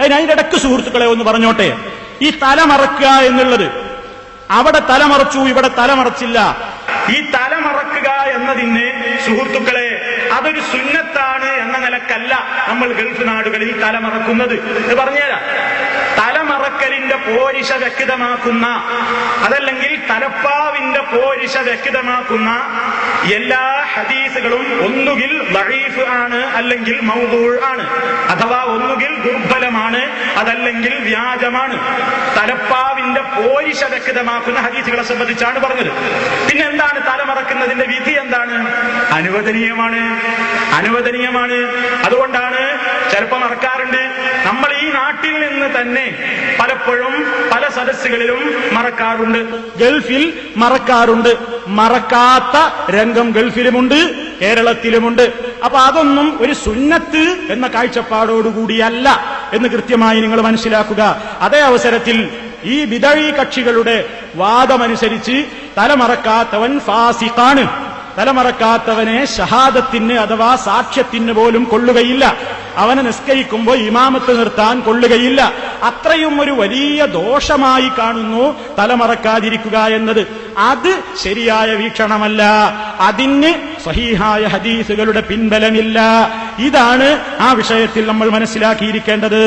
അതിന്റെ ഇടയ്ക്ക് സുഹൃത്തുക്കളെ ഒന്ന് പറഞ്ഞോട്ടെ, ഈ തലമറക്കുക എന്നുള്ളത് അവിടെ തലമറച്ചു, ഇവിടെ തലമറച്ചില്ല. ഈ തലമറക്കുക എന്നതിന് സുഹൃത്തുക്കളെ അതൊരു സുന്നത്താണ് എന്ന നിലക്കല്ല നമ്മൾ ഗൾഫ് നാടുകളിൽ തലമറക്കുന്നത്. ഇത് പറഞ്ഞുതരാം. തലമറക്കലിന്റെ പോരിശ വ്യക്തമാക്കുന്ന, അതല്ലെങ്കിൽ തലപ്പാവിന്റെ പോരിശ വ്യക്തമാക്കുന്ന എല്ലാ ഹദീസുകളും ഒന്നുകിൽ ദഈഫ് ആണ്, അല്ലെങ്കിൽ മൗദൂഅ് ആണ്, അഥവാ ഒന്നുകിൽ ദുർബലമാണ്, അതല്ലെങ്കിൽ വ്യാജമാണ്. തലപ്പാവിന്റെ പോരിശ വ്യക്തമാക്കുന്ന ഹദീസുകളെ സംബന്ധിച്ചാണ് പറഞ്ഞത്. പിന്നെ എന്താണ് തലമറക്കുന്നതിന്റെ വിധി? എന്താണ്? അനുവദനീയമാണ്, അനുവദനീയമാണ്. അതുകൊണ്ടാണ് ചിലപ്പോൾ മറക്കാറുണ്ട്. നമ്മൾ ഈ നാട്ടിൽ നിന്ന് തന്നെ പലപ്പോഴും പല സദസ്സുകളിലും മറക്കാറുണ്ട്, ഗൾഫിൽ മറക്കാറുണ്ട്. മറക്കാത്ത രംഗം ഗൾഫിലുമുണ്ട്, കേരളത്തിലുമുണ്ട്. അപ്പൊ അതൊന്നും ഒരു സുന്നത്ത് എന്ന കാഴ്ചപ്പാടോടുകൂടിയല്ല എന്ന് കൃത്യമായി നിങ്ങൾ മനസ്സിലാക്കുക. അതേ അവസരത്തിൽ ഈ ബിദഈ കക്ഷികളുടെ വാദമനുസരിച്ച് തലമറക്കാത്തവൻ ഫാസിഖാണ്. തലമറക്കാത്തവനെ ഷഹാദത്തിന് അഥവാ സാക്ഷ്യത്തിന് പോലും കൊള്ളുകയില്ല. അവനെ നിസ്കരിക്കുമ്പോൾ ഇമാമത്ത് നിർത്താൻ കൊള്ളുകയില്ല. അത്രയും ഒരു വലിയ ദോഷമായി കാണുന്നു തലമറക്കാതിരിക്കുക എന്നത്. അത് ശരിയായ വീക്ഷണമല്ല. അതിന് സ്വഹീഹായ ഹദീസുകളുടെ പിൻബലമില്ല. ഇതാണ് ആ വിഷയത്തിൽ നമ്മൾ മനസ്സിലാക്കിയിരിക്കേണ്ടത്.